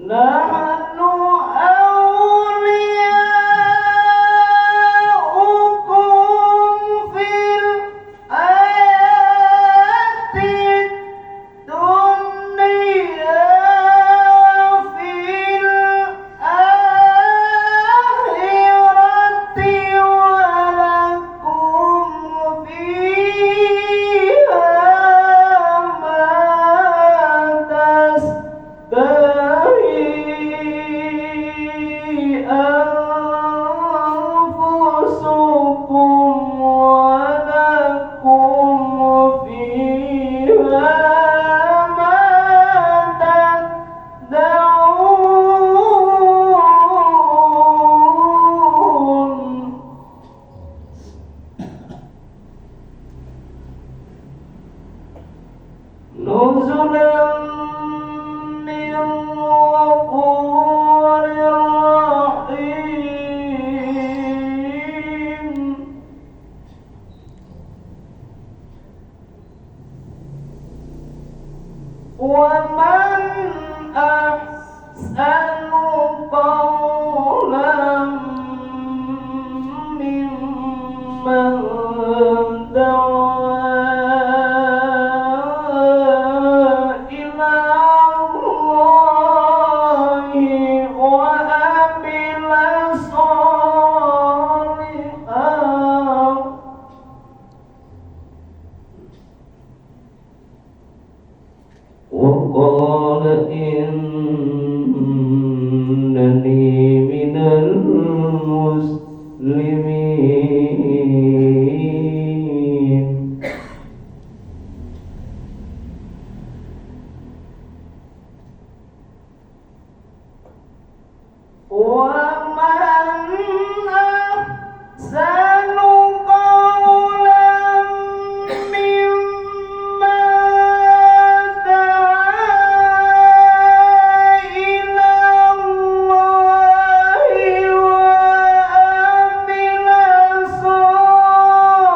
nahnu awliyaukum fil hayatid dunya fil akhirati walakum fiha ma tastahi anfusukum walakum fiha ma tad'un. Nuzulan min ghafurir rahim. Wa man ahsanu qawlan mimman da'a ila Allahi wa amila shalihan. وقال إنني من المسلمين. ومن أحسن قولا ممن دعا إلى الله وعمل صالحا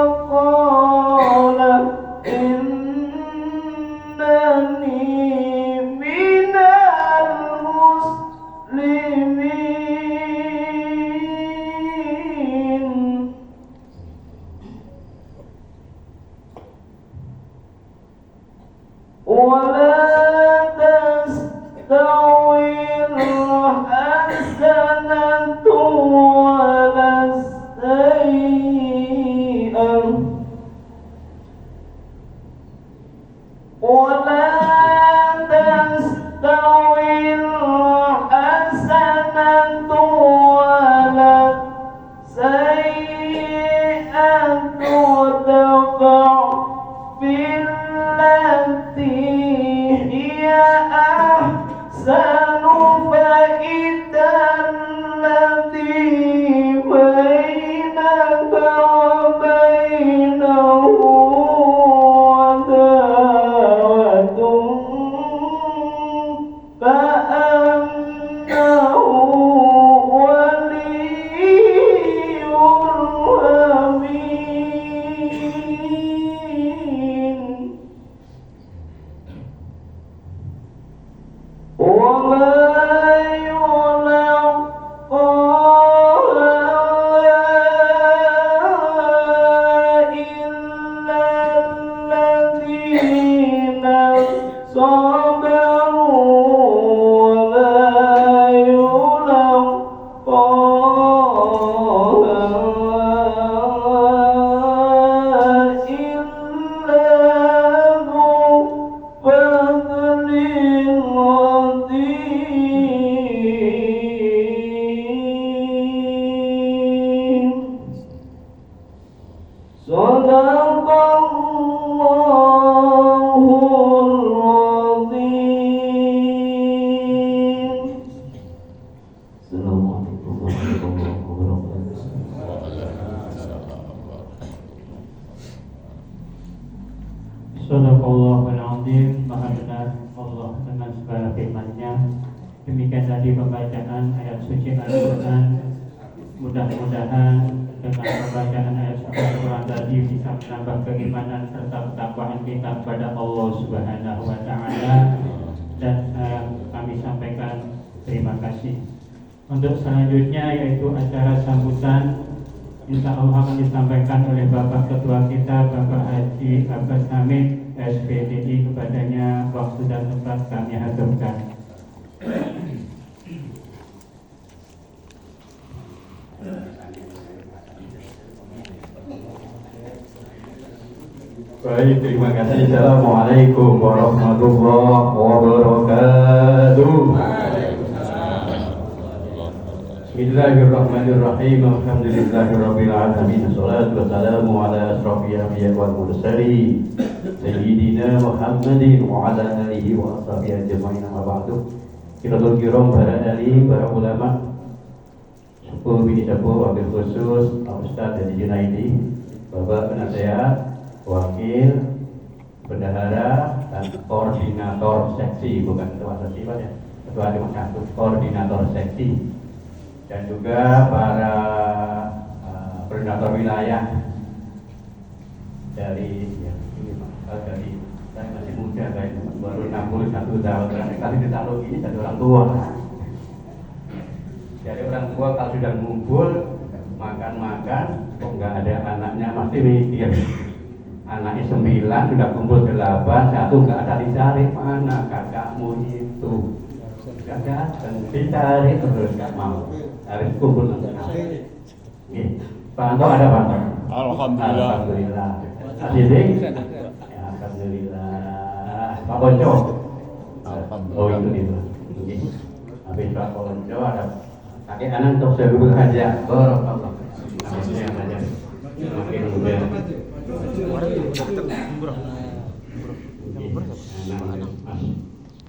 وقال إنني من المسلمين. ولا تستوي الحسنة ولا السيئة ولا تستوي الحسنة ولا السيئة ودفع بالتي هي أحسن فإذا الذي بينك وبينه عداوة كأنه ولي حميم. وما يلقاها إلا الذين صبروا وما يلقاها إلا ذو فضل عظيم. صدق الله العظيم. السلام عليكم ورحمة الله وبركاته. Sadaqallahul Azim. Maha benar Allah dengan segala firman-Nya. Demikian tadi pembacaan ayat suci Al-Quran. Mudah-mudahan dengan pembacaan ayat suci Al-Quran dan tadi bisa menambah keimanan serta ketakwaan kita kepada Allah Subhanahu wa taala, dan kami sampaikan terima kasih. Untuk selanjutnya yaitu acara sambutan, insya Allah akan disampaikan oleh Bapak Ketua kita, Bapak Haji Abbas Hamid SPDI. Kepadanya waktu dan tempat kami haturkan. Baik, terima kasih. Assalamualaikum warahmatullahi wabarakatuh. Bismillahirrahmanirrahim. Alhamdulillahirabbil alamin. Wassalatu wassalamu ala asrofil anbiya'i wal mursalin sayyidina Muhammadin wa ala alihi wa ashabihi ajma'in. Amma ba'du. Kiratul kiram, para alim, para ulama, syukur bini syukur, wabil khusus Pak Ustadz dari Junaidi, Bapak penasehat, wakil, bendahara, dan koordinator seksi, bukan ketua seksi Pak ya, ketua dewan koordinator seksi, dan juga para koordinator wilayah dari dari saya masih muda, saya baru 61 tahun, kali ditaruh ini jadi orang tua. Jadi orang tua kalau sudah ngumpul makan-makan, kok nggak ada anaknya, pasti mikir. Anaknya 9, sudah kumpul 8, 1 nggak ada, dicari mana kakakmu itu. Nggak datang, dicari terus nggak mau. Harus kumpul nanti. Pak Anto ada Pak? Alhamdulillah. Alhamdulillah. Asidik? Ya, alhamdulillah. Pak Bonco? Oh itu dia. Habis Pak Bonco ada kakek anak untuk sebelum aja. Barakallah. Habisnya yang aja. Makin muda.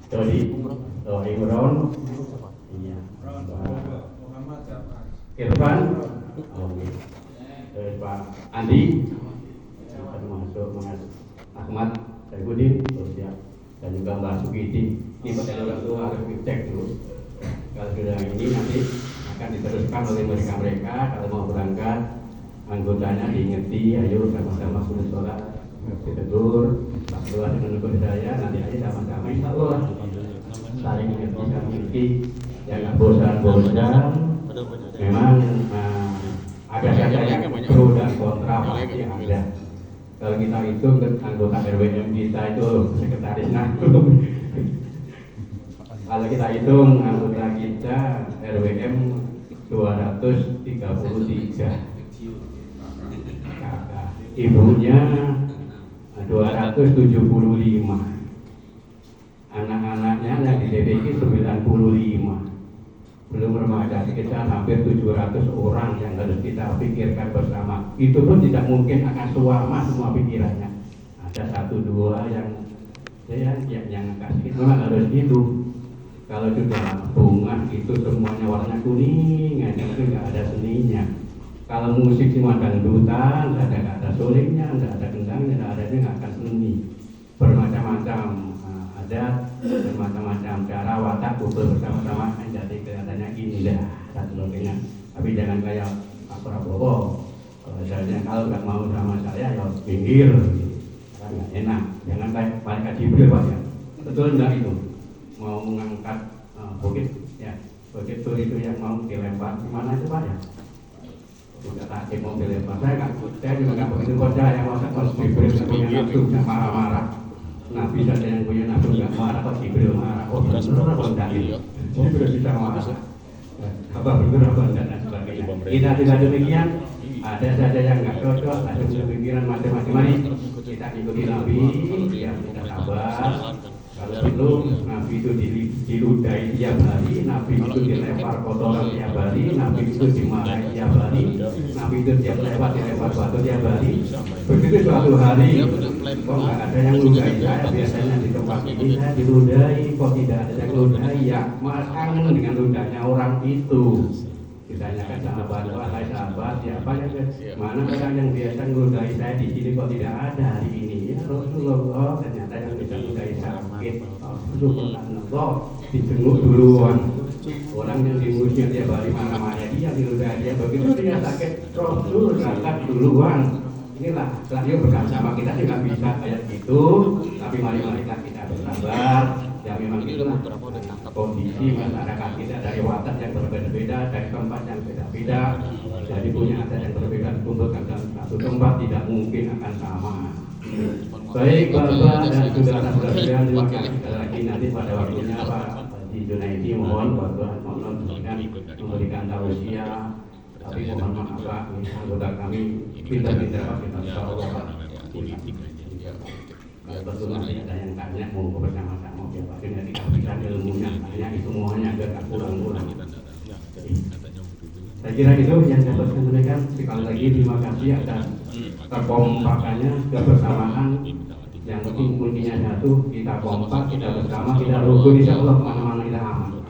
Jadi, Imron, Irfan, Pak Andi, termasuk Mas Ahmad Saifuddin, dan juga Mbak Sukiti. Ini pada orang tua harus dicek dulu. Kalau sudah ini nanti akan diteruskan oleh mereka. Kalau mau berangkat, anggotanya diingeti, ayo sama-sama sudah sholat, ditegur, Pak Ketua dengan negur saya, nanti aja sama-sama insya Allah saling mengerti, jangan bosan-bosan. Memang ada saja yang pro dan kontra pasti ada. Kalau kita hitung anggota RWM kita itu sekretaris nahdlatul. Kalau kita hitung anggota kita RWM 233, ibunya 275, anak-anaknya yang di DPK 95, belum remaja sekitar hampir 700 orang yang harus kita pikirkan bersama. Itu pun tidak mungkin akan suama semua pikirannya. Ada 1-2 yang kasih, memang harus gitu. Kalau sudah bunga itu semuanya warna kuning, itu nggak ada seninya. Kalau musik cuma dangdutan, nggak ada solingnya, nggak ada kendangnya, nggak akan seni. Bermacam-macam adat, bermacam-macam cara, watak, kumpul bersama-sama, jadi kelihatannya gini dah, dan sebagainya. Tapi jangan kayak Pak Prabowo, kalau nggak mau sama saya ya pinggir, kan nggak enak. Jangan kayak Pak Jibril Pak ya, betul nggak itu? Mau mengangkat bukit ya, bukit itu yang mau dilempar gimana itu Pak ya? Sudah takut mau dilempar, saya juga nggak begitu percaya masa kalau Jibril punya nafsu marah-marah. Nabi saja yang punya nafsu nggak marah, kok Jibril marah? Oh benar benar Jibril bisa marah. Apa benar dan sebagainya. Kita tidak demikian. Ada saja yang nggak cocok, ada pemikiran macam-macam. Mari kita ikuti Nabi, ya kita sabar. Kalau perlu Nabi itu diludahi tiap hari, Nabi itu dilempar kotoran tiap hari, Nabi itu dimarahi tiap hari, Nabi itu tiap lewat dilempar batu tiap hari. Begitu suatu hari, kok nggak ada yang ludahi saya, biasanya di tempat ini saya diludahi, kok tidak ada yang ludahi, ya malah kangen dengan ludahnya orang itu. Ditanyakan sahabat, wahai sahabat, siapa yang mana orang yang biasa ngeludahi saya di sini kok tidak ada hari ini? Ya Rasulullah, ternyata yang bisa ngeludahi sakit. Subhanallah, dijenguk duluan. Orang yang dimusnya tiap hari mana-mana dia diludahi dia begitu dia sakit, Rasul ngangkat duluan. Inilah radio bersama kita juga bisa kayak gitu, tapi mari-marilah kita bersabar. Ya memang itulah kondisi masyarakat kita dari watak yang berbeda-beda, dari tempat yang beda-beda, jadi punya adat yang berbeda, kumpulkan dalam satu tempat tidak mungkin akan sama. Baik Bapak dan saudara-saudara sekalian, terima kasih sekali lagi. Nanti pada waktunya Pak Haji Junaidi mohon Bapak memberikan tausiah. Tapi mohon maaf Pak, anggota kami pintar-pintar Pak, kita insyaallah Pak. Tentu nanti ada yang tanya mau bersama-sama ya Pak. Jadi kita ilmunya tanya semuanya agar tak kurang-kurang. Saya kira itu yang dapat saya sampaikan. Sekali lagi terima kasih atas kekompakannya, kebersamaan yang penting kuncinya satu, kita kompak, kita bersama, kita rukun, insyaallah mana-mana kita aman.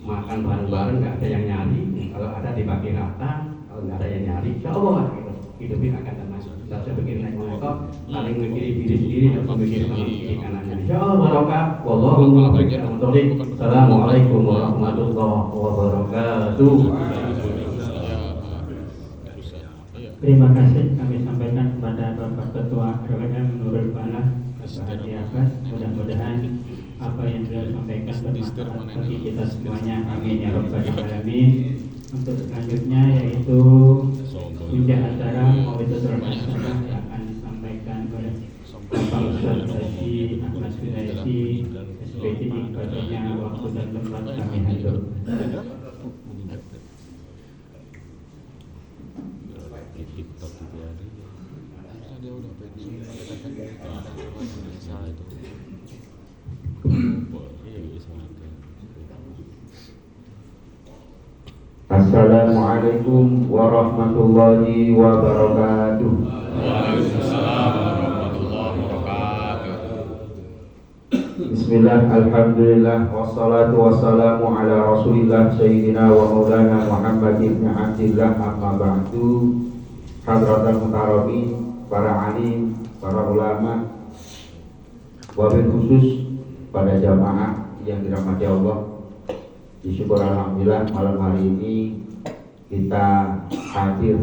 Makan bareng-bareng, nggak ada yang nyari. Kalau ada dibagi rata, kalau nggak ada yang nyari, insyaallah gitu. Hidupnya akan tenang. Tidak usah bikin naik motor, saling memikiri diri sendiri dan memikiri teman kiri kanannya. Insyaallah barokah. Wallahu a'lam. Assalamualaikum warahmatullahi wabarakatuh. Terima kasih kami sampaikan kepada Bapak Ketua RWM Nurul Falah Haji Abbas. Mudah-mudahan apa yang beliau sampaikan bermanfaat bagi kita semuanya. Amin ya rabbal alamin. Untuk selanjutnya yaitu puncak acara Mau'izatul Hasanah yang akan disampaikan oleh Bapak Ustaz Haji Ahmad Sudaisi SPT. Ibadahnya waktu dan tempat kami hadir. Assalamualaikum warahmatullahi wabarakatuh. Waalaikumsalam warahmatullahi wabarakatuh. Bismillah, alhamdulillah, wassalatu wassalamu ala rasulillah Sayyidina wa maulana Muhammad ibn Abdillah, amma ba'du. Hadratan mukarramin, para alim, para ulama, wabil khusus pada jamaah yang dirahmati Allah. Disyukur alhamdulillah malam hari ini kita hadir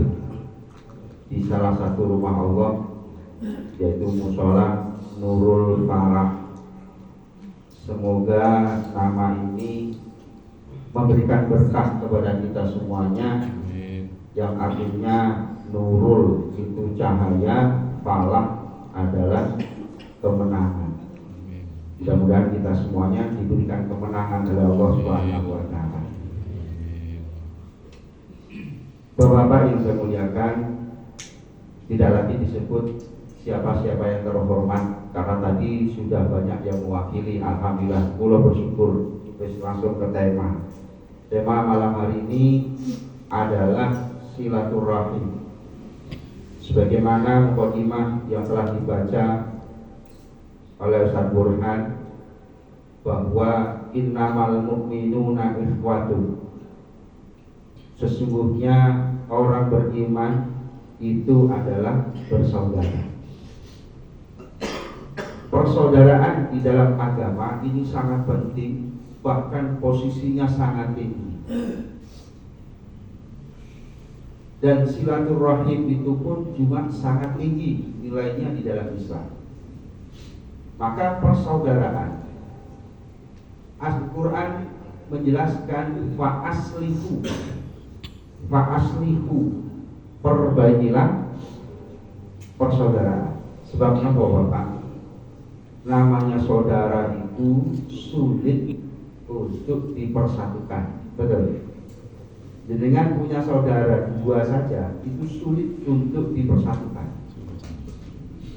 di salah satu rumah Allah, yaitu Mushola Nurul Falah. Semoga nama ini memberikan berkah kepada kita semuanya, yang artinya Nurul itu cahaya, Falah adalah kemenangan. Mudah-mudahan kita semuanya diberikan kemenangan oleh Allah Subhanahu wa taala. Bapak-bapak yang saya muliakan, tidak lagi disebut siapa-siapa yang terhormat karena tadi sudah banyak yang mewakili. Alhamdulillah, kula bersyukur. Terus langsung ke tema. Tema malam hari ini adalah silaturahim. Sebagaimana mukadimah yang telah dibaca oleh Ustaz Burhan, bahwa innamal mu'minuna ikhwatun, sesungguhnya orang beriman itu adalah bersaudara. Persaudaraan di dalam agama ini sangat penting, bahkan posisinya sangat tinggi. Dan silaturahim itu pun juga sangat tinggi nilainya di dalam Islam. Maka persaudaraan, Al-Quran menjelaskan fa'aslihu, perbaikilah persaudaraan. Sebab kenapa Bapak? Namanya saudara itu sulit untuk dipersatukan, betul? Dengan punya saudara dua saja itu sulit untuk dipersatukan.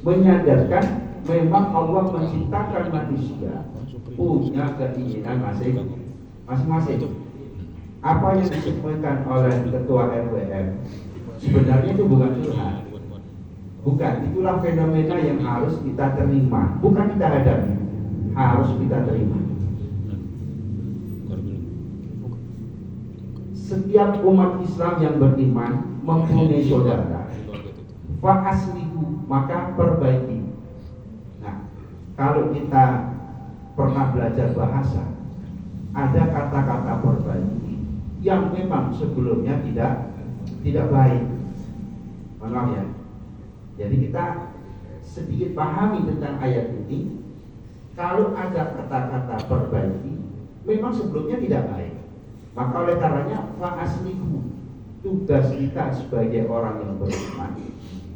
Menyadarkan memang Allah menciptakan manusia punya keinginan masing-masing. Apa yang disampaikan oleh Ketua RWM sebenarnya itu bukan curhat, bukan. Itulah fenomena yang harus kita terima, bukan kita hadapi, harus kita terima. Setiap umat Islam yang beriman mempunyai saudara. Fa'aslihu, maka perbaiki. Kalau kita pernah belajar bahasa, ada kata-kata perbaiki yang memang sebelumnya tidak baik. Maaf ya. Jadi kita sedikit pahami tentang ayat ini. Kalau ada kata-kata perbaiki, memang sebelumnya tidak baik. Maka oleh karenanya fa'aslihu, tugas kita sebagai orang yang beriman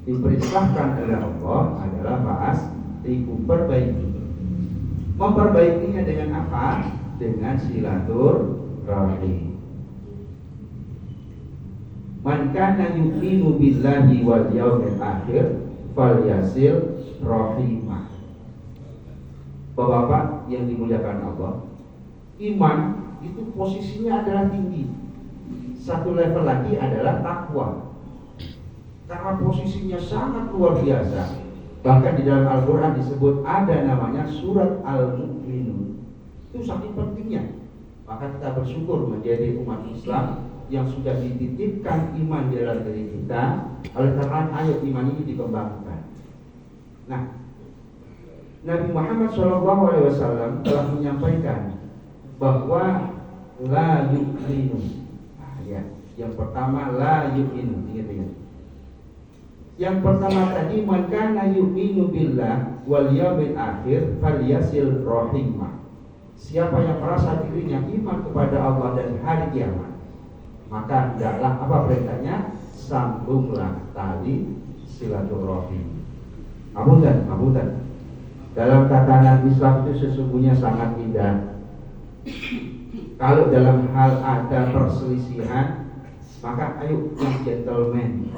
diperintahkan oleh Allah adalah fa'aslihu, perbaiki. Memperbaikinya dengan apa? Dengan silaturahmi. Man kana yu'minu billahi wal yawmil akhir falyasil rahimah. Bapak-bapak yang dimuliakan Allah, iman itu posisinya adalah tinggi. Satu level lagi adalah takwa. Karena posisinya sangat luar biasa. Bahkan di dalam Al-Quran disebut ada namanya surat Al-Mu'minun. Itu saking pentingnya. Maka kita bersyukur menjadi umat Islam yang sudah dititipkan iman di dalam diri kita. Oleh karena ayat iman ini dikembangkan. Nah, Nabi Muhammad SAW telah menyampaikan bahwa la yu'minu. Ya, yang pertama la yu'minu. Ingat-ingat. Yang pertama tadi, man kana yu'minu billah wal yawmil akhir falyasil rahimah. Siapa yang merasa dirinya iman kepada Allah dan hari kiamat, maka hendaklah apa perintahnya? Sambunglah tali silaturahim. Abudan. Dalam tatanan Islam itu sesungguhnya sangat indah. Kalau dalam hal ada perselisihan, maka ayo yang gentleman,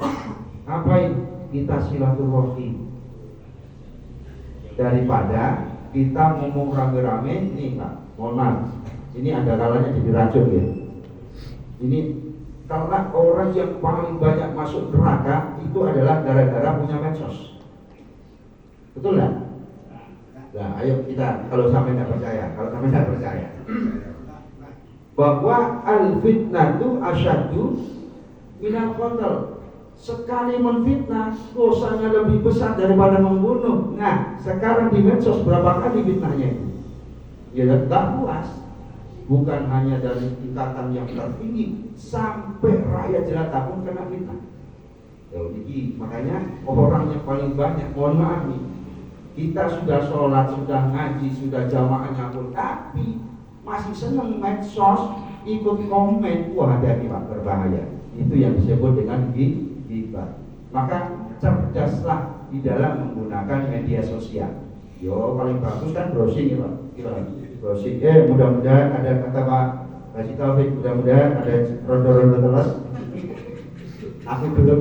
ngapain kita silaturahim daripada kita ngomong rame-rame. Nih Pak, mohon maaf, ini ada kalanya jadi racun ya. Ini karena orang yang paling banyak masuk neraka itu adalah gara-gara punya medsos. Betul nggak? Nah, ayo kita, kalau sampai nggak percaya, bahwa al-fitnatu asyaddu minal qatl. Sekali menfitnah, dosanya lebih besar daripada membunuh. Nah, sekarang di medsos berapa kali fitnahnya itu? Ya tak puas. Bukan hanya dari tingkatan yang tertinggi, sampai rakyat jelata pun kena fitnah. Ya, makanya orang yang paling banyak, mohon maaf nih, kita sudah sholat, sudah ngaji, sudah jamaahnya pun, tapi masih senang medsos, ikut komen. Wah, hati-hati Pak, berbahaya. Itu yang disebut dengan ghibah. Maka cerdaslah di dalam menggunakan media sosial. Yo, paling bagus kan browsing ya Pak. Browsing. Mudah-mudahan ada kata Pak Haji Taufik, mudah-mudahan ada rondo-rondo telas. Aku belum.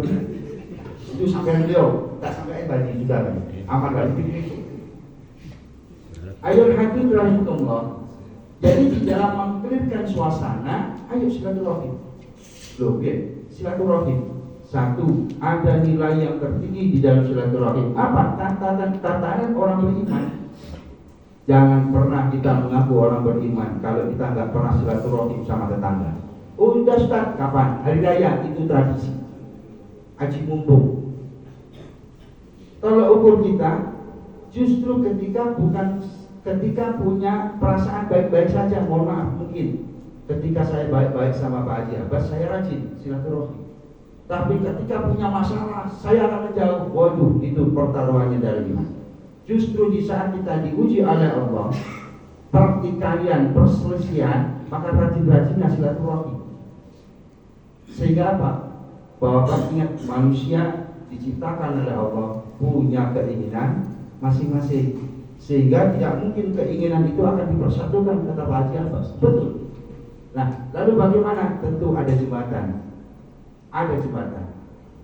Itu sampai beliau, tak sampai bagi juga kan. Aman bagi. Ayo hati rahimahullah. Jadi di dalam mengklirkan suasana, ayo silaturahim. Loh, silaturahim. Satu, ada nilai yang tertinggi di dalam silaturahim. Apa? Tatanan orang beriman. Jangan pernah kita mengaku orang beriman kalau kita nggak pernah silaturahim sama tetangga. Oh, udah Ustaz, kapan? Hari raya, itu tradisi. Haji mumpung. Kalau ukur kita, justru ketika punya perasaan baik-baik saja, mohon maaf, mungkin ketika saya baik-baik sama Pak Haji Abbas, saya rajin silaturahim. Tapi ketika punya masalah, saya akan menjauh. Waduh, itu pertaruhannya dari iman. Justru di saat kita diuji oleh Allah, pertikaian, perselisihan, maka rajin-rajinnya silaturahim. Sehingga apa? Bahwa ingat, manusia diciptakan oleh Allah punya keinginan masing-masing. Sehingga tidak mungkin keinginan itu akan dipersatukan, kata Pak Haji Abbas. Betul. Nah, lalu bagaimana? Tentu ada jembatan.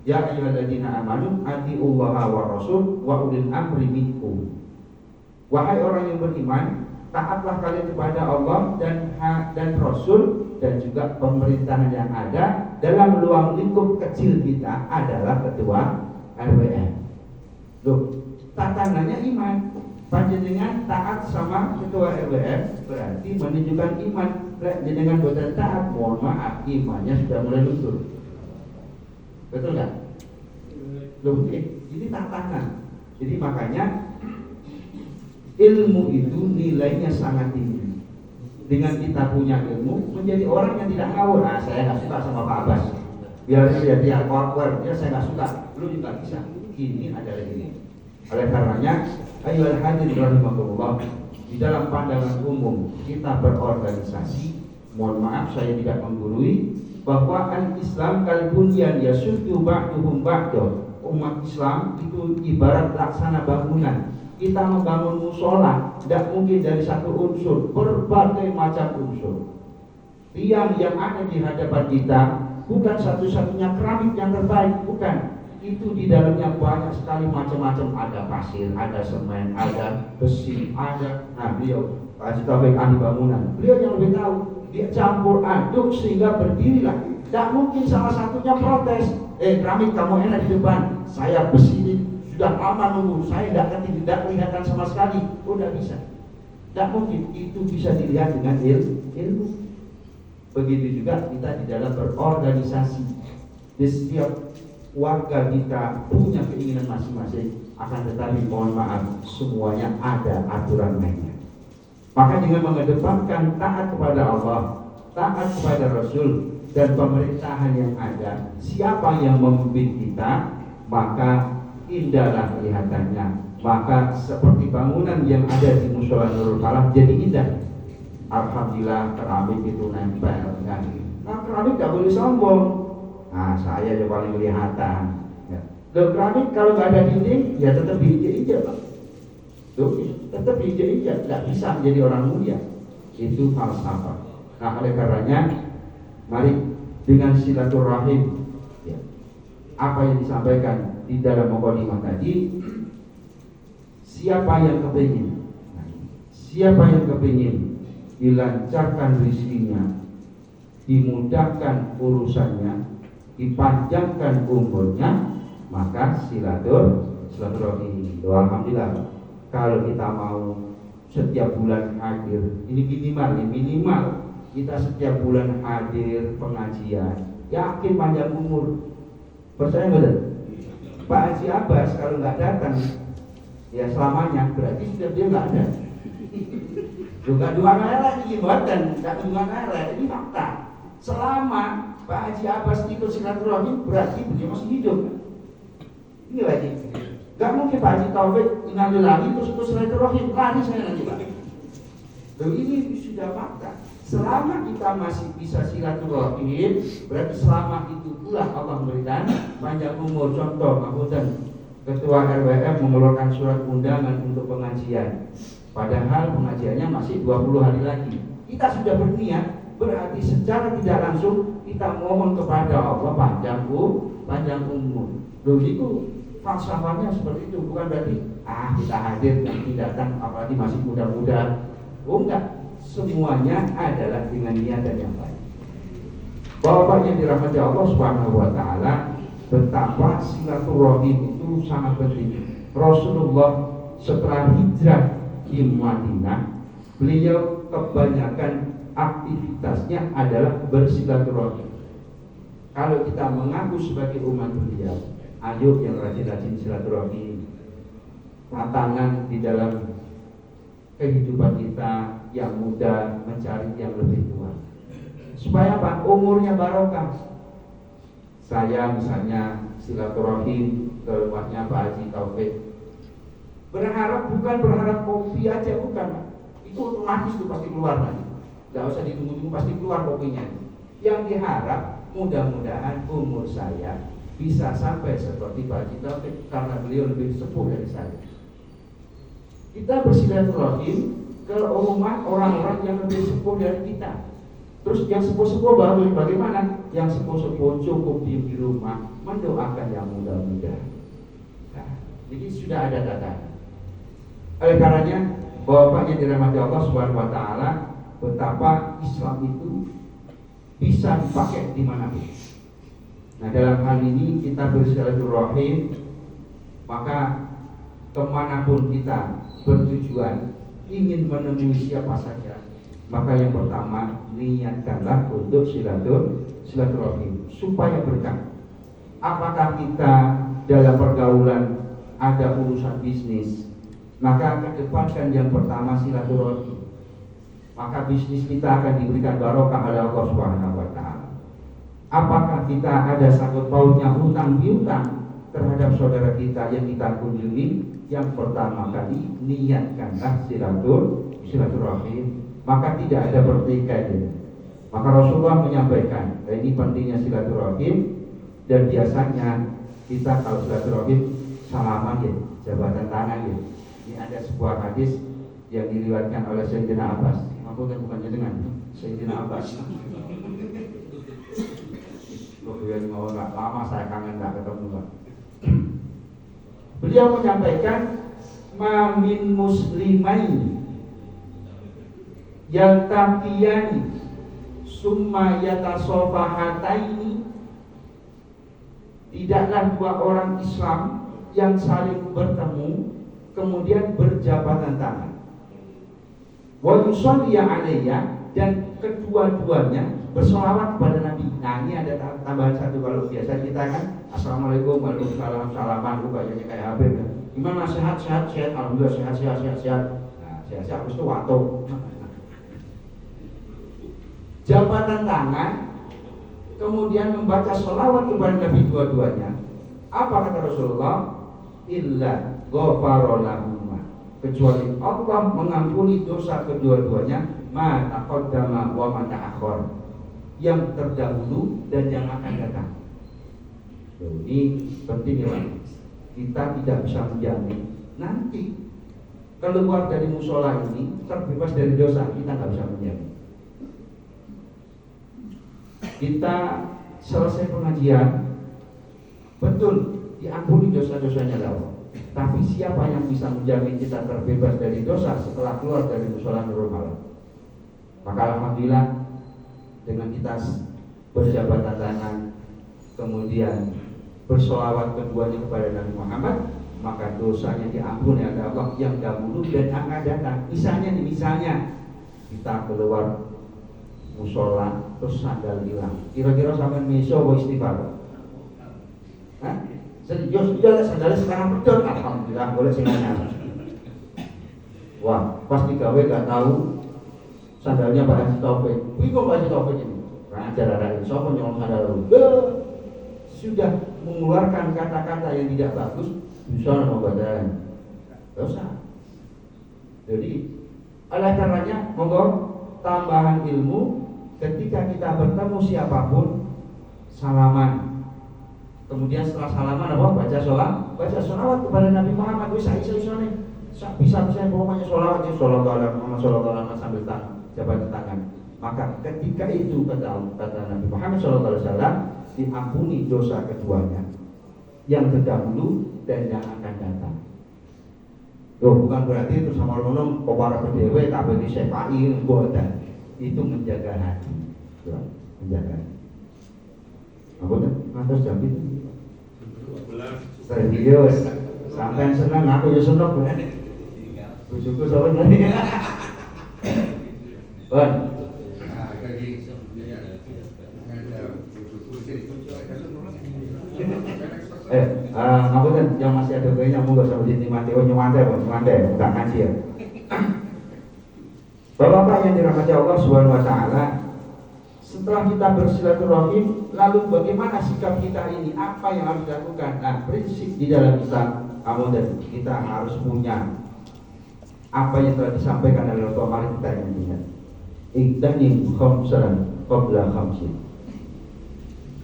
Ya ayyuhalladzina amanu atiullaha wa rasul wa ulil amri minkum. Wahai orang yang beriman, taatlah kalian kepada Allah dan Rasul, dan juga pemerintahan yang ada. Dalam ruang lingkup kecil kita adalah ketua RWM. Loh, tatanannya iman. Panjenengan taat sama ketua RWM berarti menunjukkan iman. Dengan boten taat, mohon maaf, imannya sudah mulai luntur. Betul nggak? Loh, ini tatanan. Jadi makanya ilmu itu nilainya sangat tinggi. Dengan kita punya ilmu, menjadi orang yang tidak ngawur. Saya nggak suka sama Pak Abbas. Biar dia awkward, saya nggak suka. Lu juga bisa. ini adalah ini. Oleh karenanya, ayyuhal hadirin rahimakumullah, di dalam pandangan umum kita berorganisasi, mohon maaf saya tidak menggurui, bahwa al-Islam kal bunyan yasuddu ba'duhum ba'da. Umat Islam itu ibarat laksana bangunan. Kita membangun musola, tidak mungkin dari satu unsur, berbagai macam unsur. Tiang yang ada di hadapan kita bukan satu-satunya keramik yang terbaik, bukan. Itu di dalamnya banyak sekali macam-macam, ada pasir, ada semen, ada besi, ada. Nah, beliau Pak Haji Taufik ahli bangunan, beliau yang lebih tahu. Dia campur aduk sehingga berdirilah. Tidak mungkin salah satunya protes. Keramik kamu enak di depan, saya besi ini sudah lama nunggu, saya tidak kelihatan sama sekali. Udah bisa. Tidak mungkin. Itu bisa dilihat dengan ilmu. Begitu juga kita di dalam berorganisasi. Di setiap warga kita punya keinginan masing-masing, akan tetapi mohon maaf, semuanya ada aturan mainnya. Maka dengan mengedepankan taat kepada Allah, taat kepada Rasul dan pemerintahan yang ada, siapa yang memimpin kita, maka indahlah kelihatannya. Maka seperti bangunan yang ada di Mushola Nurul Falah jadi indah. Alhamdulillah keramik itu nempel kan. Nah, keramik tidak boleh sombong. Nah, saya yang paling kelihatan. Ya. Keramik kalau nggak ada dinding, ya tetap diinjak-injak, Pak. Tetap diinjak-injak, tidak bisa menjadi orang mulia. Itu falsafah. Nah, oleh karenanya, mari dengan silaturahim, ya, apa yang disampaikan di dalam mukadimah tadi, siapa yang kepingin dilancarkan rezekinya, dimudahkan urusannya, dipanjangkan umurnya, maka silaturahim. Alhamdulillah, kalau kita mau setiap bulan hadir, ini minimal kita setiap bulan hadir pengajian, yakin panjang umur. Percaya nggak? Pak Haji Abbas kalau nggak datang, ya selamanya berarti sudah dia nggak ada. Juga dua elek ini buatan, tidak dua elek, ini fakta. Selama Pak Haji Abbas ikut silaturahim berarti beliau masih hidup. Ini lagi. Gak mungkin Pak Haji Taufik ngambil lagi terus silaturahim lari saya nanti Pak. Loh, ini sudah fakta. Selama kita masih bisa silaturahim, berarti selama itu pula Allah memberikan panjang umur. Contoh, Mahmudan Ketua RWF mengeluarkan surat undangan untuk pengajian. Padahal pengajiannya masih 20 hari lagi. Kita sudah berniat, berarti secara tidak langsung kita mohon kepada Allah panjang umur. Loh, itu falsafahnya seperti itu, bukan berarti kita hadir nanti datang apalagi masih muda-muda. Oh enggak, semuanya adalah dengan niatan yang baik. Bapak yang dirahmati Allah Subhanahu wa taala, betapa silaturahim itu sangat penting. Rasulullah setelah hijrah di Madinah, beliau kebanyakan aktivitasnya adalah bersilaturahim. Kalau kita mengaku sebagai umat beliau, ayo yang rajin-rajin silaturahim. Tantangan di dalam kehidupan kita yang muda mencari yang lebih tua. Supaya apa? Umurnya barokah. Saya misalnya silaturahim ke rumahnya Pak Haji Taufik. Bukan berharap kopi aja, bukan Pak. Itu otomatis itu pasti keluar nanti. Gak usah ditunggu-tunggu, pasti keluar kopinya. Yang diharap mudah-mudahan umur saya bisa sampai seperti Pak Haji Taufik karena beliau lebih sepuh dari saya. Kita bersilaturahim ke rumah orang-orang yang lebih sepuh dari kita. Terus yang sepuh-sepuh baru bagaimana? Yang sepuh-sepuh cukup di rumah mendoakan yang muda-muda. Nah, jadi sudah ada data. Oleh karenanya, Bapak yang dirahmati Allah Subhanahu wa taala, betapa Islam itu bisa dipakai di mana-mana. Nah, dalam hal ini kita bersilaturahim, maka kemanapun kita bertujuan ingin menemui siapa saja, maka yang pertama niatkanlah untuk silaturahim supaya berkah. Apakah kita dalam pergaulan ada urusan bisnis, maka kedepankan yang pertama silaturahim, maka bisnis kita akan diberikan barokah oleh Allah Subhanahu wa taala. Apakah kita ada sangkut pautnya hutang piutang, terhadap saudara kita yang kita kunjungi, yang pertama kali niatkanlah silaturahim, maka tidak ada pertikaian. Maka Rasulullah menyampaikan, ini pentingnya silaturahim, dan biasanya kita kalau silaturahim salaman ya, jabatan tangan ya. Ini ada sebuah hadis yang diriwayatkan oleh Sayyidina Abbas. Aku kan bukannya dengan Sayyidina Abbas. Kemudian mau nggak lama saya kangen nggak ketemu Pak. Beliau menyampaikan mamin muslimain yaltaqiyani summa yatasofahataini, tidaklah dua orang Islam yang saling bertemu kemudian berjabatan tangan. Wa yusalli alayya, dan kedua-duanya berselawat kepada Nabi. Nah ini ada tambahan satu. Kalau biasa kita kan assalamualaikum, waalaikumsalam, salaman, bacanya kayak Habib kan. Gimana, sehat, alhamdulillah sehat. Nah sehat habis itu waktu jabatan tangan, kemudian membaca selawat kepada Nabi dua-duanya. Apa kata Rasulullah? Illa ghafaralahuma, kecuali Allah mengampuni dosa kedua-duanya, ma taqaddama wa ma ta'akhkhar, yang terdahulu dan yang akan datang. Ini penting ya Pak. Kita tidak bisa menjamin nanti keluar dari musola ini terbebas dari dosa, kita nggak bisa menjamin. Kita selesai pengajian, betul diampuni dosa-dosanya Allah. Tapi siapa yang bisa menjamin kita terbebas dari dosa setelah keluar dari musola Nurul Malam? Maka alhamdulillah dengan kita berjabatan tangan, kemudian bersolawat keduanya kepada Nabi Muhammad, maka dosanya diampuni oleh Allah yang dahulu dan akan datang. Misalnya kita keluar musola terus sandal hilang, kira-kira sampai meso wa istighfar? Hah? Serius, iya sandalnya sekarang betul, alhamdulillah boleh semuanya. Wah, pas digawe gak tahu sandalnya Pak Haji Taufik. Bingung Pak Haji Taufik ini. Karena acara ini sopo nyolong sandal lu. Sudah mengeluarkan kata-kata yang tidak bagus, bisa nama badan. Dosa. Jadi oleh karenanya monggo tambahan ilmu, ketika kita bertemu siapapun salaman. Kemudian setelah salaman apa? Baca sholawat kepada Nabi Muhammad. Bisa pokoknya sholawat Muhammad sambil jabat tangan. Maka ketika itu kata Nabi Muhammad SAW, diampuni dosa keduanya, yang terdahulu dan yang akan datang. Bukan berarti itu sama orang kok para berdewe tapi disepai buatan. Itu menjaga hati, menjaga. Apa tuh? Ngatos jam itu. Serius, sampai senang, aku ya senang kan? Bujuku soalnya tadi. Bon. Ngapunten yang masih ada kayaknya monggo sama dinikmati. Oh nyuwante, enggak ngaji ya. Bapak-bapak yang dirahmati Allah Subhanahu wa taala, setelah kita bersilaturahim, lalu bagaimana sikap kita ini? Apa yang harus dilakukan? Nah, prinsip di dalam Islam, kita harus punya apa yang telah disampaikan oleh Rasulullah. Mari kita ingat. Iktanim khamsan qabla khamsin.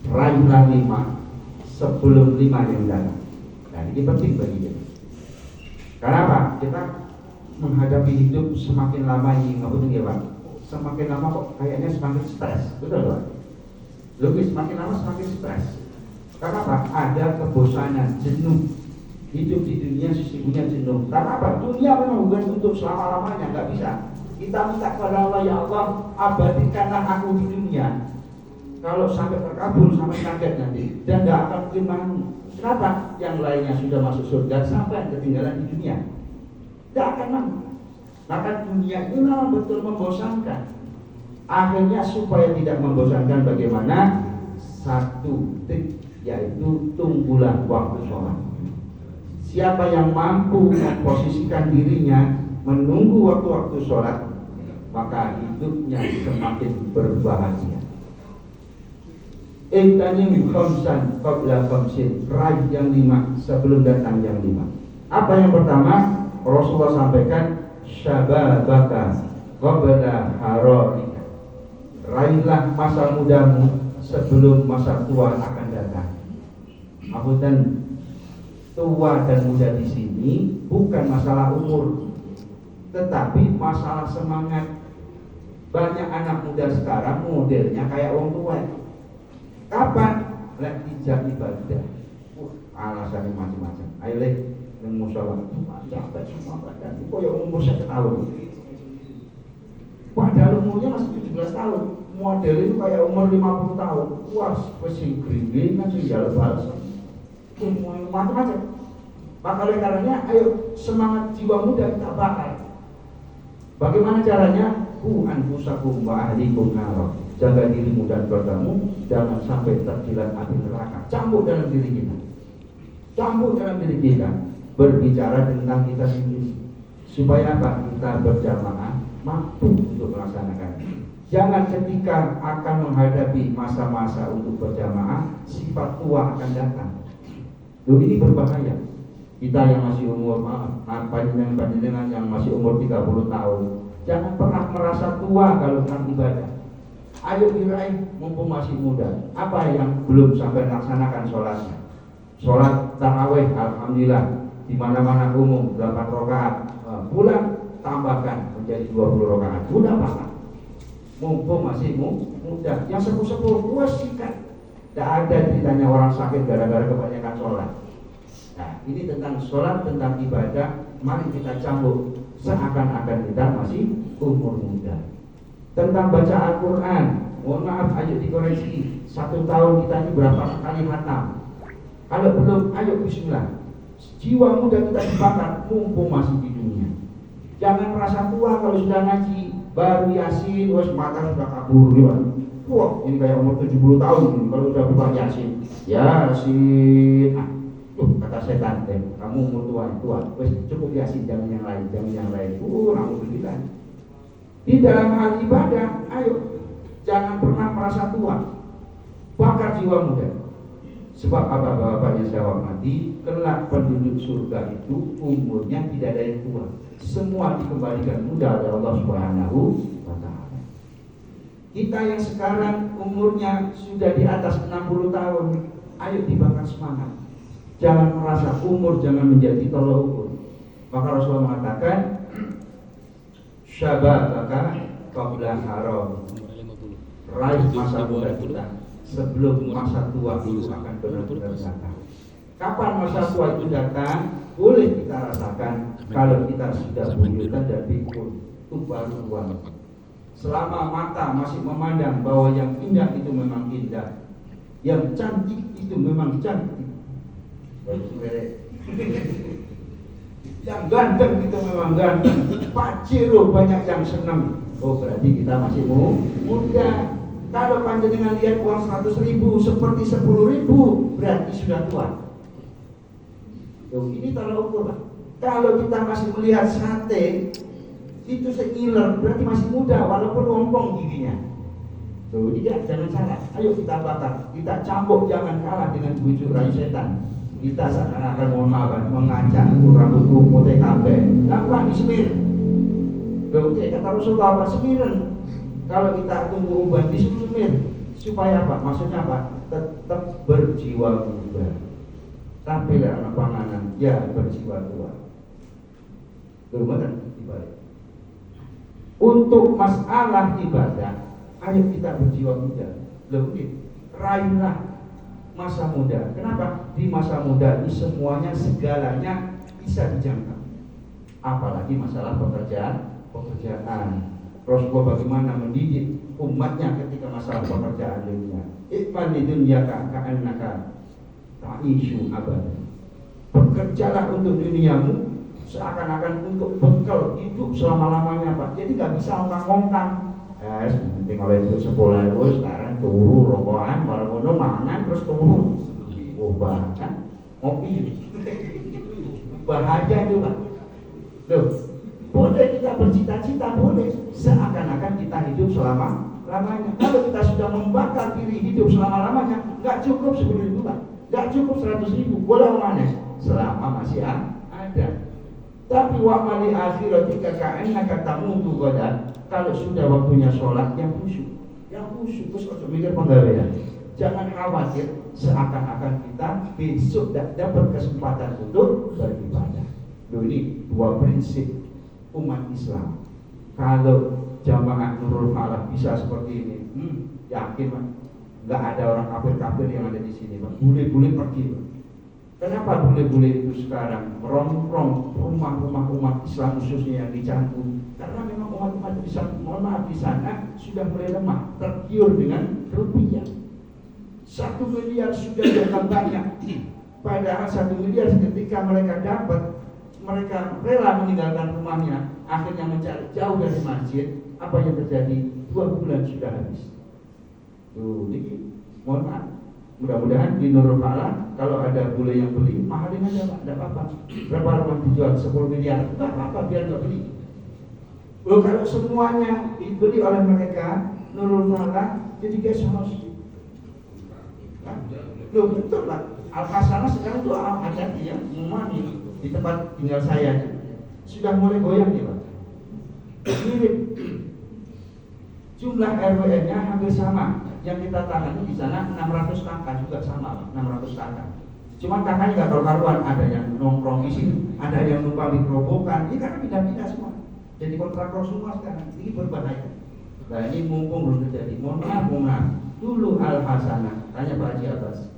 Raihlah 5 sebelum 5 yang datang. Nah, ini penting bagi kita. Kenapa? Kita menghadapi hidup semakin lama ini, nggak betul ya Pak? Semakin lama kok kayaknya semakin stres, betul Pak? Logis, semakin lama semakin stres. Karena apa? Ada kebosanan, jenuh. Hidup di dunia sesungguhnya jenuh. Karena apa? Dunia memang bukan untuk selama-lamanya, nggak bisa. Kita minta kepada Allah, ya Allah, abadikanlah aku di dunia. Kalau sampai terkabul, sampai kaget nanti, dan nggak akan mungkin mau. Kenapa? Yang lainnya sudah masuk surga, sampai ketinggalan di dunia. Tidak akan mau. Maka dunia ini memang betul membosankan. Akhirnya supaya tidak membosankan, bagaimana? Satu trik, yaitu tunggulah waktu sholat. Siapa yang mampu memposisikan dirinya menunggu waktu-waktu sholat, maka hidupnya semakin berbahagia. Iktanim khamsan qabla khamsin, raih yang 5 sebelum datang yang 5. Apa yang pertama? Rasulullah sampaikan syababaka qabla harorika, raihlah masa mudamu sebelum masa tua akan datang. Maksudnya tua dan muda di sini bukan masalah umur, tetapi masalah semangat. Banyak anak muda sekarang modelnya kayak orang tua. Kapan? Lek ijab ibadah. Alasannya macam-macam. Ayo lek nang musala capek semua badan. Koyo umur 1 tahun. Padahal umurnya masih 17 tahun. Model itu kayak umur 50 tahun. Wah, pusing gringging sih jalan balas. Macam-macam. Maka oleh karenanya ayo semangat jiwa muda kita bakar. Bagaimana caranya? Anfusakum wa ahlikum nar. Jaga dirimu dan keluargamu jangan sampai terjilat api neraka. Campur dalam diri kita. Campur dalam diri kita. Berbicara tentang kita sendiri. Supaya apa? Kita berjamaah mampu untuk melaksanakan. Jangan ketika akan menghadapi masa-masa untuk berjamaah sifat tua akan datang. Loh, ini berbahaya. Kita yang masih umur panjenengan yang masih umur 30 tahun, jangan pernah merasa tua kalau dalam ibadah. Ayo diraih mumpung masih muda. Apa yang belum sampai laksanakan sholatnya? Sholat tarawih alhamdulillah di mana-mana umum 8 rakaat. Pulang tambahkan menjadi 20 rakaat. Mudah banget. Mumpung masih muda. Yang sepuh-sepuh puas sikat. Tidak ada ceritanya orang sakit gara-gara kebanyakan sholat. Nah, ini tentang sholat, tentang ibadah. Mari kita campur seakan-akan kita masih umur muda. Tentang baca Al-Quran, mohon maaf, ayo dikoreksi. 1 tahun kita ini berapa kali khatam? Kalau belum, ayo bismillah. Jiwa muda kita dibakar mumpung masih di dunia. Jangan merasa tua kalau sudah ngaji, baru yasin, wes mata sudah kabur gitu. Wah, ini kayak umur 70 tahun ini, kalau udah buka yasin. Yasin. Kata setan, kamu umur tua, wes cukup yasin, jangan yang lain. Alhamdulillah. Di dalam hal ibadah, ayo jangan pernah merasa tua. Bakar jiwa muda. Sebab bapak-bapak yang saya hormati, kelak penduduk surga itu umurnya tidak ada yang tua. Semua dikembalikan muda oleh Allah Subhanahu wa taala. Kita yang sekarang umurnya sudah di atas 60 tahun, ayo dibakar semangat. Jangan merasa umur jangan menjadi tolak ukur. Maka Rasulullah mengatakan syababaka qabla haram. Raih masa muda kita sebelum masa tua itu akan benar-benar datang. Kapan masa tua itu datang? Boleh kita rasakan kalau kita sudah buyutan dan pikun. Itu baru tua. Selama mata masih memandang bahwa yang indah itu memang indah, yang cantik itu memang cantik, yang ganteng itu memang ganteng, paciro banyak yang senang. Oh, berarti kita masih muda. Kalau panjenengan lihat uang 100.000 seperti 10.000, berarti sudah tua. Tuh, ini tolak ukur, Pak. Kalau kita masih melihat sate itu sengiler, berarti masih muda walaupun ompong giginya. Tuh, jangan salah. Ayo kita bakar, kita cambuk, jangan kalah dengan bujuk rai setan. Kita seakan-akan mengajak rambut putih kabeh. Lakukan disemir. Tuh, kata Rasulullah apa? Semiran. Kalau kita tunggu uban disuruh semir. Supaya apa? Maksudnya apa? Tetap berjiwa muda. Tapi anak panganan, ya berjiwa tua. Benar dibalik. Untuk masalah ibadah, ayo kita berjiwa muda. Lebih raihlah masa muda. Kenapa? Di masa muda ini semuanya segalanya bisa dijangkau. Apalagi masalah pekerjaan. Rasulullah bagaimana mendidik umatnya ketika masalah pekerjaan dunia. Ikman di dunia ka'annaka ta'ishu abad. Bekerjalah untuk duniamu seakan-akan untuk bekal hidup selama-lamanya, Pak. Jadi gak bisa ongkang-ongkang. Penting oleh itu sekolah itu sekarang turu rokokan, barang ngono mangan terus turu. Oh, bahkan ngopi. Bahaya itu, Pak. Loh, boleh kita bercita-cita, boleh seakan-akan kita hidup selama-lamanya. Kalau kita sudah membakar diri hidup selama-lamanya, nggak cukup 10 juta, nggak cukup 100.000, boleh memanen selama masih ada. Tapi wa mali akhiratika ka'annaka tamutu ghadan. Kalau sudah waktunya sholat, yang khusyuk, terus kalau mikir penggawean. Jangan khawatir seakan-akan kita besok tidak dapat kesempatan untuk beribadah. Loh, ini dua prinsip umat Islam. Kalau jamaah Nurul Falah bisa seperti ini, yakin Pak, nggak ada orang kafir-kafir yang ada di sini Pak. Bule-bule pergi Pak. Kenapa bule-bule itu sekarang merongrong rumah-rumah umat Islam khususnya yang dicantum? Karena memang umat-umat Islam, mohon maaf, di sana sudah mulai lemah, tergiur dengan rupiah. 1 miliar sudah dianggap banyak. Padahal 1 miliar ketika mereka dapat, mereka rela meninggalkan rumahnya, akhirnya mencari jauh dari masjid. Apa yang terjadi? 2 bulan sudah habis. Tuh, ini mohon maaf. Mudah-mudahan di Nurul Falah kalau ada bule yang beli, mahalin aja Pak, tidak apa-apa. Berapa rumah dijual? 10 miliar, tidak apa-apa, biar nggak beli. Loh, kalau semuanya dibeli oleh mereka, Nurul Falah jadi guest house. Loh, betul Pak. Al-Hasanah sekarang itu ada ya, di tempat tinggal saya sudah mulai goyang nih Pak. Mirip. Jumlah RWN-nya hampir sama. Yang kita tangani di sana 600 kakak juga sama, 600 kakak. Cuma kakaknya nggak karu-karuan, ada yang nongkrong di sini, ada yang numpang di kerobokan. Ini karena pindah-pindah semua. Jadi kontraktor semua sekarang. Ini berbahaya. Nah, ini mumpung belum terjadi. Mohon maaf. Dulu Al-Hasanah, tanya Pak Haji Abbas,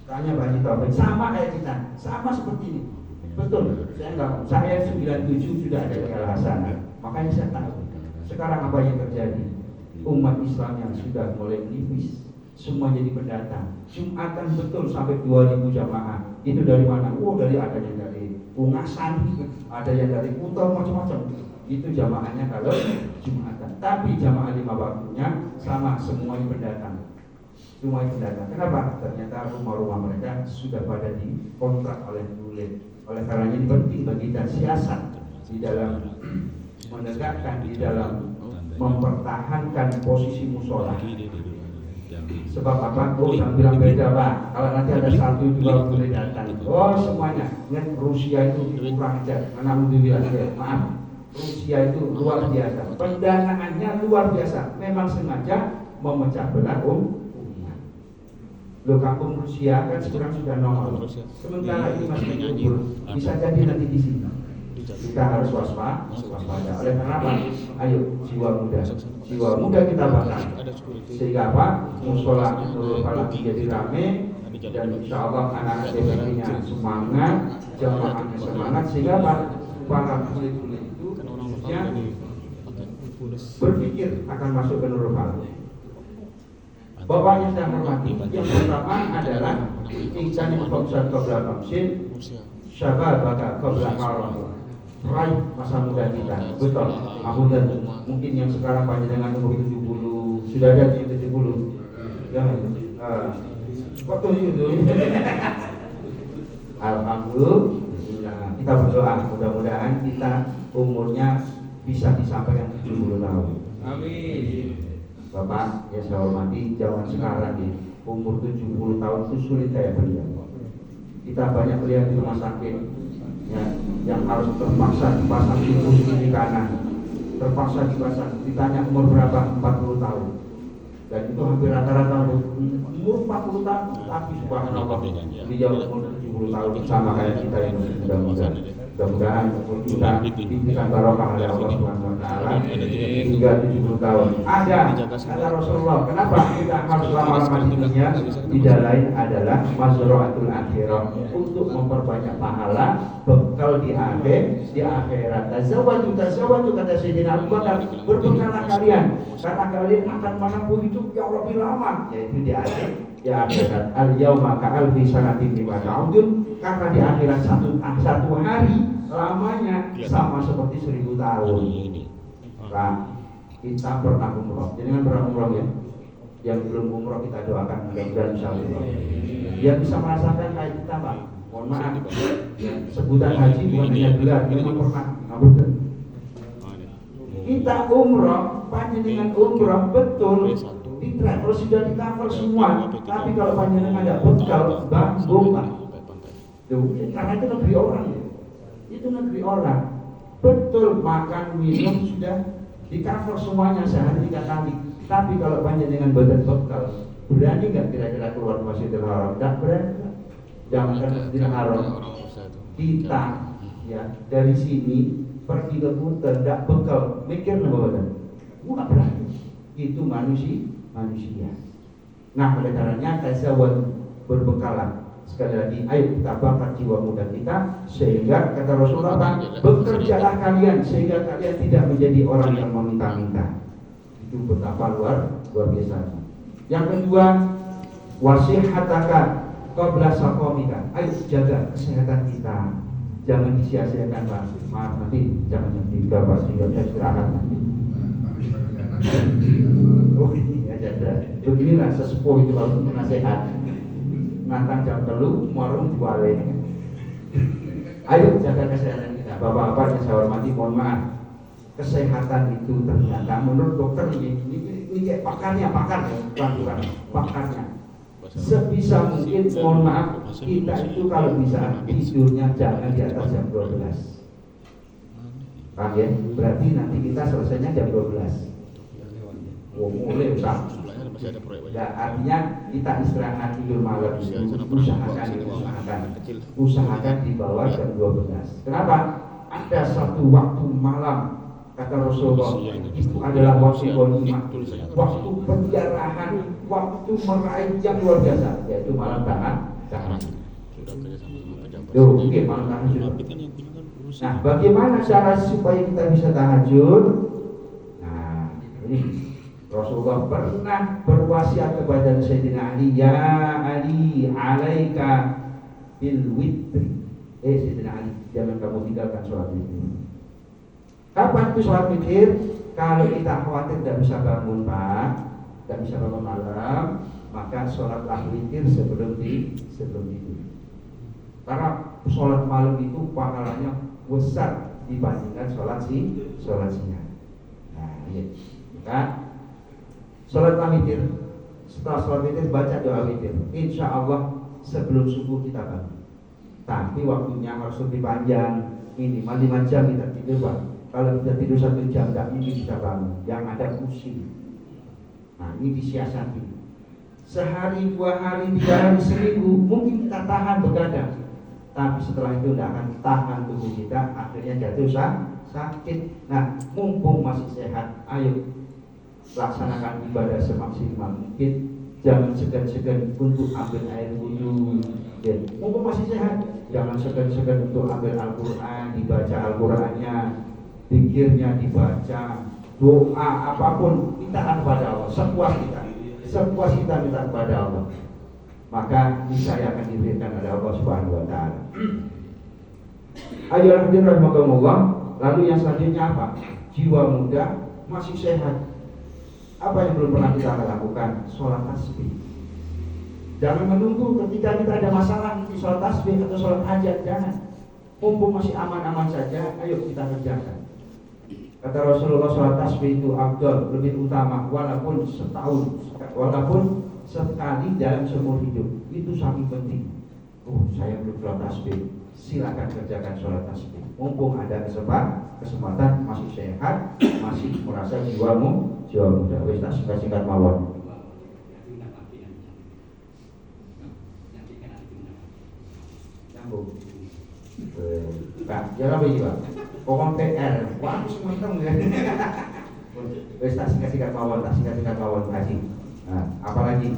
tanya Pak Haji Taufik, sama kayak kita, sama seperti ini. Betul. Saya 97 sudah ada di Al-Hasanah. Makanya saya tahu. Sekarang apa yang terjadi? Umat Islam yang sudah mulai menipis, semua jadi pendatang. Jumatan betul sampai 2000 jamaah. Itu dari mana? Dari ada yang dari Ungasan, ada yang dari Kuta, macam-macam. Itu jamaahnya kalau Jumatan. Tapi jamaah 5 waktunya sama, semuanya pendatang. Semuanya pendatang. Kenapa? Ternyata rumah-rumah mereka sudah pada dikontrak oleh bule. Oleh karenanya ini penting bagi kita siasat di dalam menegakkan, di dalam mempertahankan posisi musola. Sebab apa? Jangan bilang beda Pak. Kalau nanti ada 1-2 boleh datang. Semuanya. Ingat Rusia itu kurang ajar. Maaf. Rusia itu luar biasa. Pendanaannya luar biasa. Memang sengaja memecah belah umat. Loh, kampung Rusia kan sekarang sudah normal. Sementara ini masih gugur. Bisa jadi nanti di sini. Kita harus waspada. Oleh karena apa? Ayo, jiwa muda kita bakar. Sehingga apa? Musola Nurul Falah menjadi rame, dan insya Allah anak-anak DPD-nya semangat, jamaahnya semangat, sehingga apa? Para kulit-kulit itu khususnya berpikir akan masuk ke Nurul Falah. Bapak yang saya hormati, yang pertama adalah Insan Infoksan Qabla Kamsin, Syabab Baka Qabla Haram. Raih masa muda kita, betul. Dan mungkin yang sekarang panjenengan umur 70, sudah ada yang 70. Ya, waktu itu. Alhamdulillah, kita berdoa mudah-mudahan kita umurnya bisa disampaikan 70 tahun. Amin. Bapak yang saya hormati, zaman sekarang ini umur 70 tahun itu sulit kayak beliau. Kita banyak lihat di rumah sakit. Ya, yang harus terpaksa dipasang di kanan, terpaksa dipasang. Ditanya umur berapa? 40 tahun. Dan itu hampir rata-rata umur 40 tahun. Tapi subhanallah, beliau umur 70 tahun sama kayak kita yang muda-muda. Mudah-mudahan umur kita diberikan barokah oleh Allah Subhanahu wa taala hingga 70 tahun. Ada kata Rasulullah, kenapa kita harus lama-lama di dunia? Tidak lain adalah mazra'atul akhirah, untuk memperbanyak pahala bekal di akhirat. Tazawwaju kata Sayyidina Abu Bakar, berbekallah kalian karena kalian akan menempuh hidup yang lebih lama, yaitu di akhirat. Al-yauma ka'alfi sanatin mimma ta'udun, karena di akhirat satu hari lamanya sama seperti 1000 tahun. Nah, kita pernah umroh. Jangan pernah umroh ya. Yang belum umroh kita doakan mudah-mudahan insyaallah. Dia bisa merasakan kayak kita Pak. Mohon maaf. Ya, sebutan haji bukan hanya gelar, memang pernah. Ngapunten. Kita umroh, panjenengan umroh betul, di travel sudah di cover semua. Tapi kalau panjenengan ada bekal, bongkar. Karena itu negeri orang, itu negeri orang. Betul, makan minum sudah di cover semuanya sehari 3 kali. Tapi kalau panjenengan badan bekal, berani nggak kira-kira keluar Masjidil Haram? Nggak berani. Jangankan Masjidil Haram, kita ya dari sini pergi ke Kuta tidak bekal, mikir badan, nggak berani. Itu manusia. Nah, oleh karenanya tasawwur berbekalan. Sekali lagi, ayo kita bakar jiwa muda kita sehingga kata Rasulullah, bekerjalah kalian sehingga kalian tidak menjadi orang yang meminta-minta. Itu betapa luar biasa. Yang kedua, wasihataka qabla saqamika. Ayo jaga kesehatan kita. Jangan disia-siakan, Pak. Maaf, nanti jangan tiga Pak, sudah istirahat nanti. Oh iya, jaga. Beginilah sesepuh itu kalau nasihat. Nantang jam telu, warung jualin. Ayo jaga kesehatan kita. Bapak-bapak yang saya hormati, mohon maaf. Kesehatan itu ternyata menurut dokter ini kayak pakarnya, pakarnya. Sebisa mungkin, mohon maaf, kita itu kalau bisa tidurnya jangan di atas jam 12. Paham ya? Berarti nanti kita selesainya jam 12. Mulai usah. Ya, artinya kita istirahat tidur malam itu usahakan di bawah jam 12. Kenapa? Ada satu waktu malam kata Rasulullah itu adalah waktu ghanimah, waktu penjarahan, waktu meraih yang luar biasa, yaitu malam tahajud. Mungkin malam tahajud. Nah, bagaimana cara supaya kita bisa tahajud? Nah, ini Rasulullah pernah berwasiat kepada Sayyidina Ali, ya Ali, alaika bil witri. Sayyidina Ali, jangan kamu tinggalkan sholat witir. Kapan itu sholat witir? Kalau kita khawatir tidak bisa bangun, Pak, tidak bisa bangun malam, maka sholatlah witir sebelum tidur. Karena sholat malam itu pahalanya besar dibandingkan sholat siang. Nah, iya. Maka sholat witir, setelah sholat witir baca doa witir. Insya Allah sebelum subuh kita bangun. Tapi waktunya harus lebih panjang, minimal 5 jam kita tidur, Pak. Kalau kita tidur 1 jam, tidak mungkin bisa bangun. Yang ada pusing. Nah, ini disiasati. Sehari, 2 hari, 3 hari, seminggu, mungkin kita tahan begadang. Tapi setelah itu tidak akan tahan tubuh kita, akhirnya jatuh sakit. Nah, mumpung masih sehat, ayo laksanakan ibadah semaksimal mungkin. Jangan segan-segan untuk ambil air wudhu. Mumpung masih sehat, jangan segan-segan untuk ambil Al-Quran, dibaca Al-Qurannya, zikirnya dibaca, doa apapun minta kepada Allah, sepuas kita minta kepada Allah, maka niscaya akan diberikan oleh Allah Subhanahu wa taala. Ayo hadirin rahimakumullah. Lalu yang selanjutnya apa? Jiwa muda masih sehat. Apa yang belum pernah kita lakukan? Sholat tasbih. Jangan menunggu ketika kita ada masalah di sholat tasbih atau sholat hajat, jangan. Mumpung masih aman-aman saja, ayo kita kerjakan. Kata Rasulullah, sholat tasbih itu afdal, lebih utama, walaupun setahun, walaupun sekali dalam seumur hidup. Itu sangat penting. Saya belum sholat tasbih, silakan kerjakan sholat tasbih. Mumpung ada kesempatan, masih sehat, masih merasa jiwa muda. Wis tak singkat mawon. Nyambung. Pak, jangan apa ini, Pak? Pokoknya PR. Wah, aku sementang ya. Wis tak singkat mawon, kasih. Nah, apalagi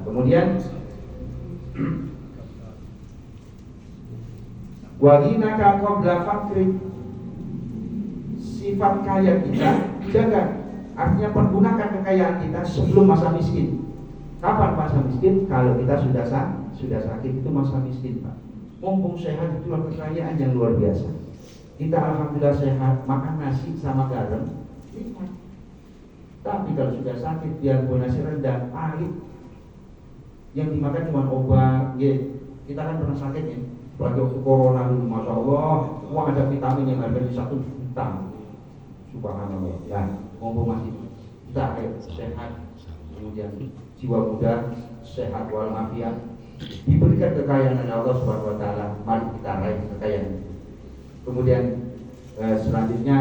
kemudian waginaka qabla fakri, sifat kaya kita jaga. Artinya pergunakan kekayaan kita sebelum masa miskin. Kapan masa miskin? Kalau kita sudah sakit, itu masa miskin, Pak. Mumpung sehat itu kekayaan yang luar biasa. Kita alhamdulillah sehat, makan nasi sama garam, nikmat. Tapi kalau sudah sakit, biarpun nasi rendang, pahit. Yang dimakan cuma obat. Kita kan pernah sakit ya. Apalagi waktu corona dulu, Masya Allah, ada vitamin yang harganya 1 juta. Subhanallah. Nah, mumpung masih zahir, sehat, kemudian jiwa muda, sehat walafiat, diberikan kekayaan oleh Allah Subhanahu wa taala, mari kita raih kekayaan. Kemudian selanjutnya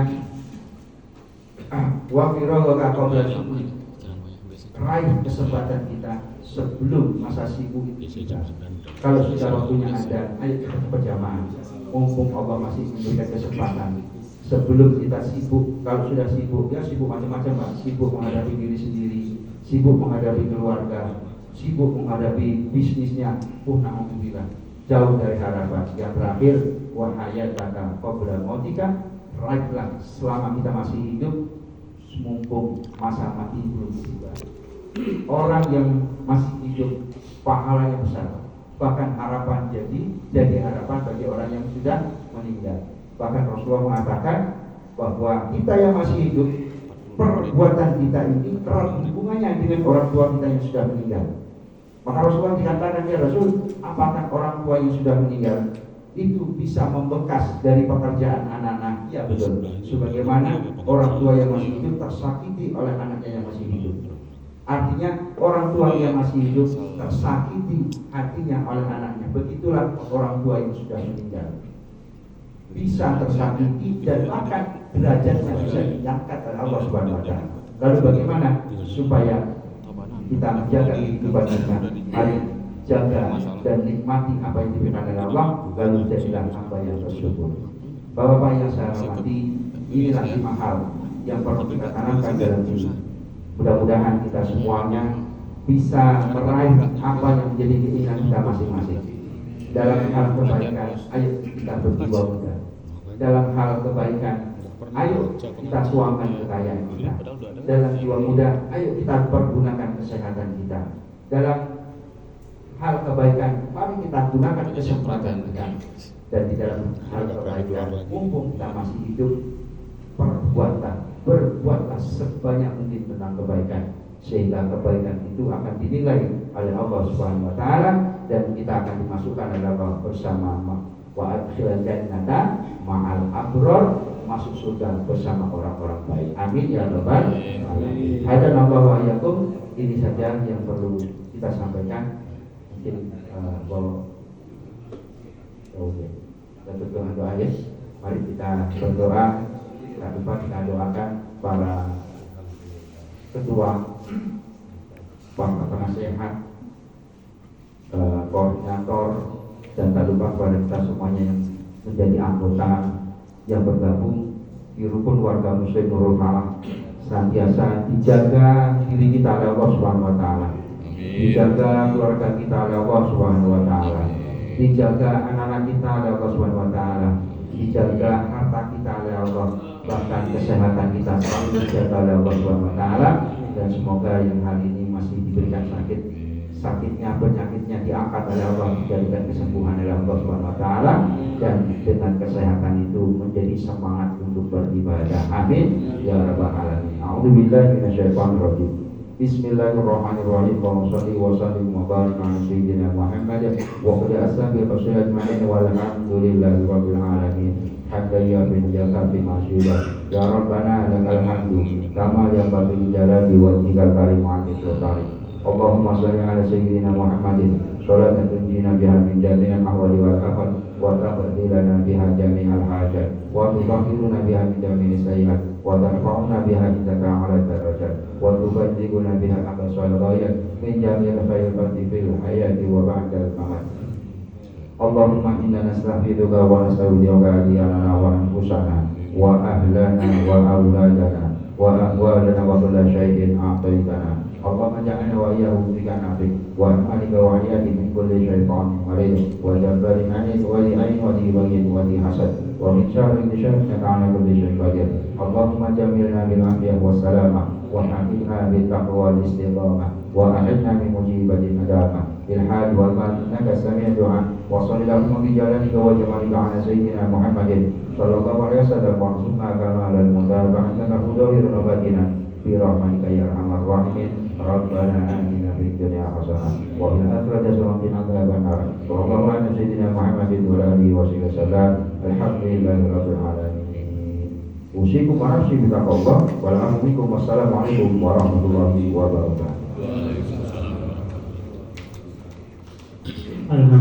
wa firagha qabla syughli, raih kesempatan kita sebelum masa sibuk itu tiba. Kalau sudah waktunya ada, ayo kita berjamaah. Mumpung Allah masih memberikan kesempatan sebelum kita sibuk. Kalau sudah sibuk, ya sibuk macam-macam, Pak. Sibuk menghadapi diri sendiri, sibuk menghadapi keluarga, sibuk menghadapi bisnisnya. Na'udzubillah, jauh dari harapan. Yang terakhir, wahayataka qabla mautika, raihlah selama kita masih hidup, mumpung masa mati belum tiba. Orang yang masih hidup pahalanya besar, bahkan harapan jadi harapan bagi orang yang sudah meninggal. Bahkan Rasulullah mengatakan bahwa kita yang masih hidup, perbuatan kita ini erat hubungannya dengan orang tua kita yang sudah meninggal. Maka Rasulullah dikatakan, ya Rasul, apakah orang tua yang sudah meninggal itu bisa membekas dari pekerjaan anak-anak? Ya betul. Sebagaimana orang tua yang masih hidup tersakiti oleh anaknya yang masih hidup. Artinya orang tua yang masih hidup tersakiti hatinya oleh anaknya. Begitulah orang tua yang sudah meninggal, bisa tersakiti dan bahkan derajatnya bisa diangkat oleh Allah Subhanahu wa taala. Lalu bagaimana supaya kita menjaga kehidupan kita? Mari jaga dan nikmati apa yang diberikan oleh Allah, lalu jadilah hamba yang bersyukur. Bapak-bapak yang saya hormati, inilah 5 hal yang perlu kita tanamkan dalam diri. Mudah-mudahan kita semuanya bisa meraih apa yang menjadi keinginan kita masing-masing. Dalam hal kebaikan, ayo kita berjiwa muda. Dalam hal kebaikan, ayo kita tuangkan kekayaan kita. Dalam jiwa muda, ayo kita pergunakan kesehatan kita. Dalam hal kebaikan, mari kita gunakan kesempatan kita. Dan di dalam hal kebaikan, mumpung kita masih hidup, berbuatlah sebanyak mungkin tentang kebaikan, sehingga kebaikan itu akan dinilai oleh Allah Subhanahu wa taala dan kita akan dimasukkan oleh Allah bersama wa adkhilal jannata ma'al abror, masuk surga bersama orang-orang baik. Amin ya rabbal alamin. Hadanallahu wa iyyakum. Ini saja yang perlu kita sampaikan. Mungkin kita berdoa doa ya. Mari kita berdoa. Tak lupa kita doakan para ketua, para penasehat, koordinator, dan tak lupa kepada kita semuanya yang menjadi anggota yang bergabung di rukun warga Muslim Nurul Falah. Senantiasa dijaga diri kita oleh Allah Subhanahu wa taala, dijaga keluarga kita oleh Allah Subhanahu wa taala, dijaga anak-anak kita oleh Allah Subhanahu wa taala, dijaga harta kita oleh Allah, bahkan kesehatan kita selalu dijaga oleh Allah Subhanahu wa taala. Dan semoga yang hari ini masih diberikan sakitnya, penyakitnya diangkat oleh Allah, dijadikan kesembuhan oleh Allah Subhanahu wa taala, dan dengan kesehatan itu menjadi semangat untuk beribadah. Amin ya rabbal alamin. A'udzubillahi minasyaitonir rajim. Bismillahirrahmanirrahim. Wa shalli wa sallim wa barik ala sayyidina Muhammad wa ala ashabihi wa sallam walhamdulillahi rabbil alamin. Hatta ya bin jaka bi masyida ya rabbana lakal hamdu kama yanbaghi li jalali wajhikal karim wa ajli. Allahumma shalli ala sayyidina Muhammadin sholatan tunjina biha min jami'il ahwali wal afat wa taqdilana biha jami'al hajat wa tutahhiruna biha min jami'is sayyi'at wa tarfa'una biha indaka 'ala darajat wa tuballighuna biha aqsal ghayat min jami'il khairati fil hayati wa ba'dal mamat. Allahumma inna nastaghfiruka wa nasta'udzuka lana wa anfusana wa ahlana wa auladana wa ahwalana wa kulla syai'in a'taitana. Allahumma ja'alna wa iyyahu bika nafik wa amalika wa iyyahi min kulli syai'in marid wa jabbarin anid wa li'ain wa li'bagin wa li'hasad wa min syarri syai'in ta'ala kulli syai'in qadir. Allahumma jamilna bil afiyah wa salamah wa hamidna bil taqwa wal istiqamah wa a'idna min mujibati nadamah bil hal wal mal innaka sami'ud du'a wa sallallahu bi jalalika wa jamalika ala sayyidina Muhammadin sallallahu alaihi wasallam wa sunna kama al mutaba'ataka hudawir nabatina bi rahmatika ya arhamar rahimin. Rabbana atina fid dunya hasanah wa fil akhirati hasanah wa qina adzabannar. Sallallahu ala sayyidina Muhammadin wa alihi wasallam. Alhamdulillahi rabbil alamin. Usikum wa nafsi bitaqwallah. Wassalamualaikum warahmatullahi wabarakatuh. Waalaikumsalam. Alhamdulillah.